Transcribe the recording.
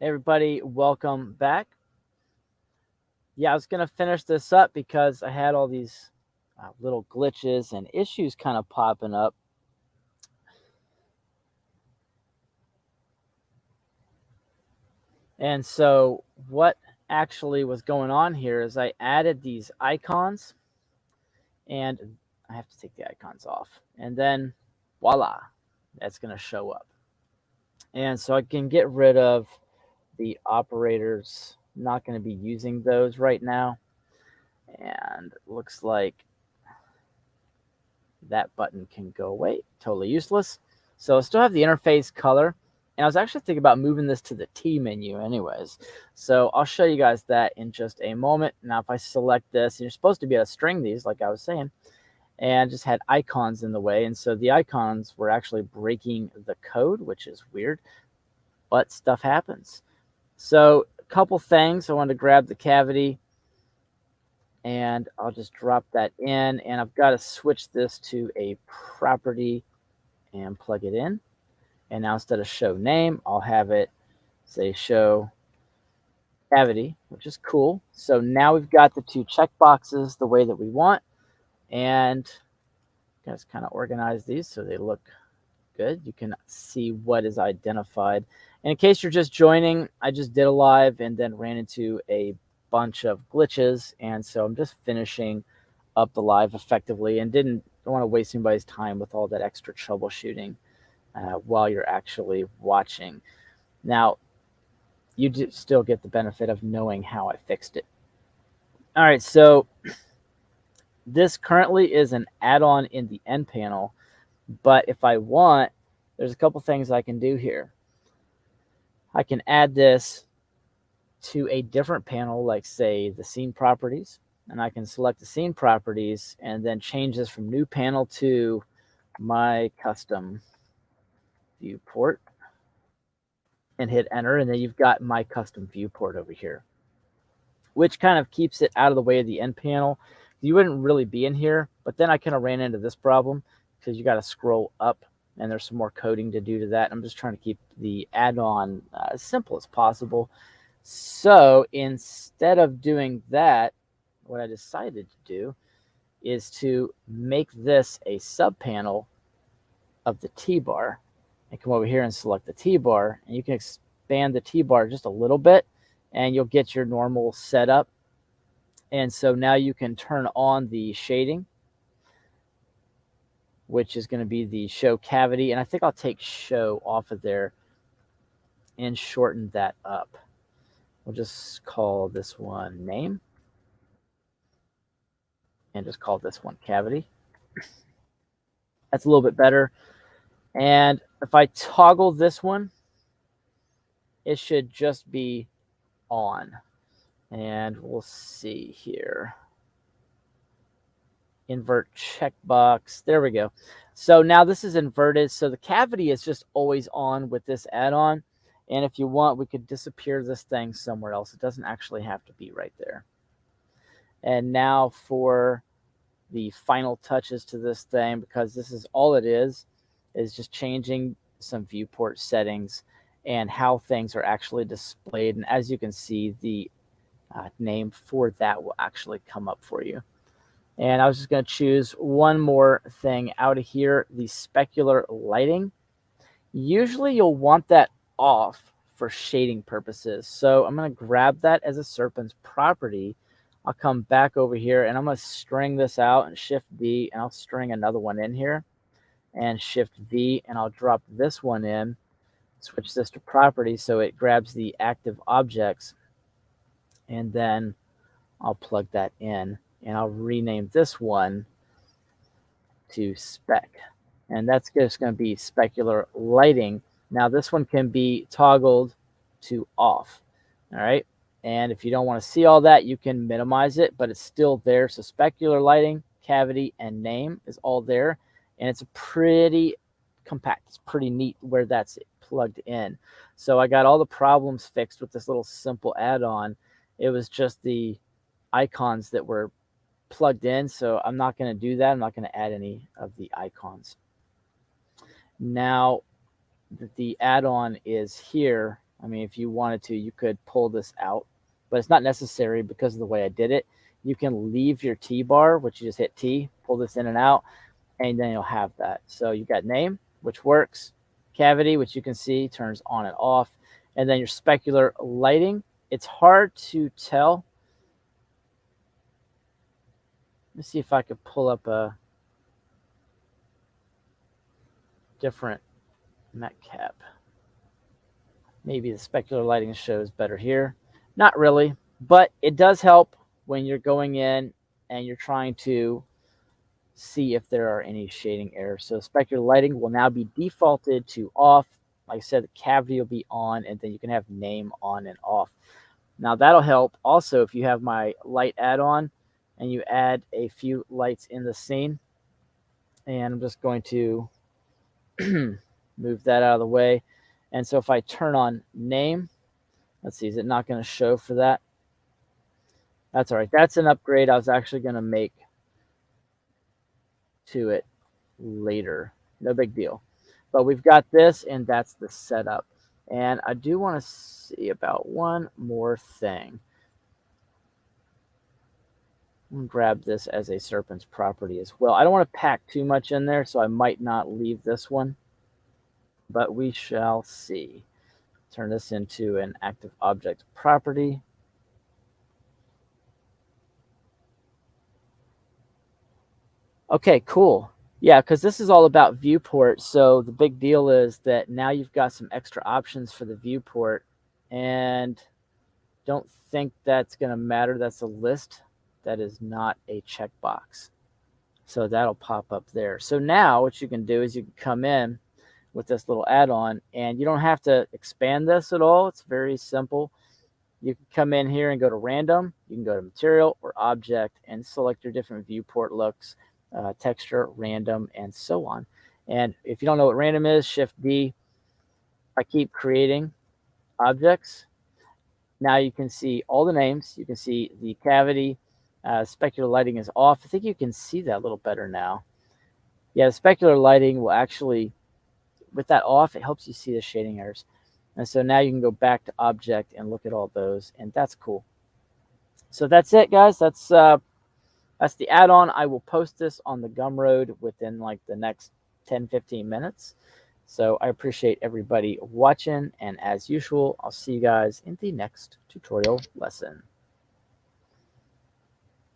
Hey everybody, welcome back. Yeah, I was going to finish this up because I had all these little glitches and issues kind of popping up. And so what actually was going on here is I added these icons and I have to take the icons off. And then voila, that's going to show up. And so I can get rid of the operators. I'm not going to be using those right now. And it looks like that button can go away. Totally useless. So I still have the interface color. And I was actually thinking about moving this to the T menu anyways. So I'll show you guys that in just a moment. Now, if I select this, and you're supposed to be able to string these, like I was saying, and just had icons in the way. And so the icons were actually breaking the code, which is weird, but stuff happens. So a couple things. I wanted to grab the cavity, and I'll just drop that in, and I've got to switch this to a property and plug it in. And now instead of show name, I'll have it say show cavity, which is cool. So now we've got the two checkboxes the way that we want, and guys kind of organize these so they look good. You can see what is identified. And in case you're just joining, I just did a live and then ran into a bunch of glitches, and so I'm just finishing up the live effectively and don't want to waste anybody's time with all that extra troubleshooting while you're actually watching. Now, you do still get the benefit of knowing how I fixed it. All right, so this currently is an add-on in the end panel, but if I want, there's a couple things I can do here. I can add this to a different panel, like say the scene properties, and I can select the scene properties and then change this from new panel to my custom viewport and hit enter, and then you've got my custom viewport over here, which kind of keeps it out of the way of the end panel. You wouldn't really be in here, but then I kind of ran into this problem because you got to scroll up and there's some more coding to do to that. I'm just trying to keep the add-on as simple as possible. So instead of doing that, what I decided to do is to make this a subpanel of the T-bar, and come over here and select the T-bar, and you can expand the T-bar just a little bit and you'll get your normal setup. And so now you can turn on the shading, which is going to be the show cavity, and I think I'll take show off of there and shorten that up. We'll just call this one name and just call this one cavity. That's a little bit better. And if I toggle this one, it should just be on. And we'll see here. Invert checkbox. There we go. So now this is inverted. So the cavity is just always on with this add-on. And if you want, we could disappear this thing somewhere else. It doesn't actually have to be right there. And now for the final touches to this thing, because this is all it is just changing some viewport settings and how things are actually displayed. And as you can see, the name for that will actually come up for you. And I was just going to choose one more thing out of here, the specular lighting. Usually you'll want that off for shading purposes. So I'm going to grab that as a Serpent's property. I'll come back over here and I'm going to string this out and Shift V, and I'll string another one in here and Shift V, and I'll drop this one in, switch this to property so it grabs the active objects, and then I'll plug that in and I'll rename this one to spec, and that's just going to be specular lighting. Now this one can be toggled to off. All right, and if you don't want to see all that, you can minimize it, but it's still there. So specular lighting, cavity, and name is all there, and it's pretty compact. It's pretty neat where that's plugged in. So I got all the problems fixed with this little simple add-on. It was just the icons that were plugged in, so I'm not going to do that. I'm not going to add any of the icons. Now that the add-on is here, I mean, if you wanted to, you could pull this out, but it's not necessary because of the way I did it. You can leave your T bar, which you just hit T, pull this in and out, and then you'll have that. So you got name, which works, cavity, which you can see turns on and off, and then your specular lighting. It's hard to tell. Let me see if I could pull up a different Metcap. Maybe the specular lighting shows better here. Not really, but it does help when you're going in and you're trying to see if there are any shading errors. So specular lighting will now be defaulted to off. Like I said, the cavity will be on, and then you can have name on and off. Now that'll help also if you have my light add-on and you add a few lights in the scene. And I'm just going to move that out of the way. And so if I turn on name, let's see, is it not going to show for that? That's all right. That's an upgrade I was actually going to make to it later. No big deal. But we've got this, and that's the setup. And I do want to see about one more thing. I'm going to grab this as a Serpent's property as well. I don't want to pack too much in there, so I might not leave this one. But we shall see. Turn this into an active object property. Okay, cool. Yeah, because this is all about Viewport. So the big deal is that now you've got some extra options for the Viewport. And don't think that's going to matter. That's a list. That is not a checkbox. So that'll pop up there. So now what you can do is you can come in with this little add-on, and you don't have to expand this at all. It's very simple. You can come in here and go to random. You can go to material or object and select your different viewport looks, texture, random, and so on. And if you don't know what random is, Shift D. I keep creating objects. Now you can see all the names. You can see the cavity. Specular lighting is off. I think you can see that a little better now. Yeah, the specular lighting will actually, with that off, it helps you see the shading errors. And so now you can go back to object and look at all those, and that's cool. So that's it, guys. That's the add-on. I will post this on the Gumroad within like the next 10-15 minutes. So I appreciate everybody watching, and as usual, I'll see you guys in the next tutorial lesson.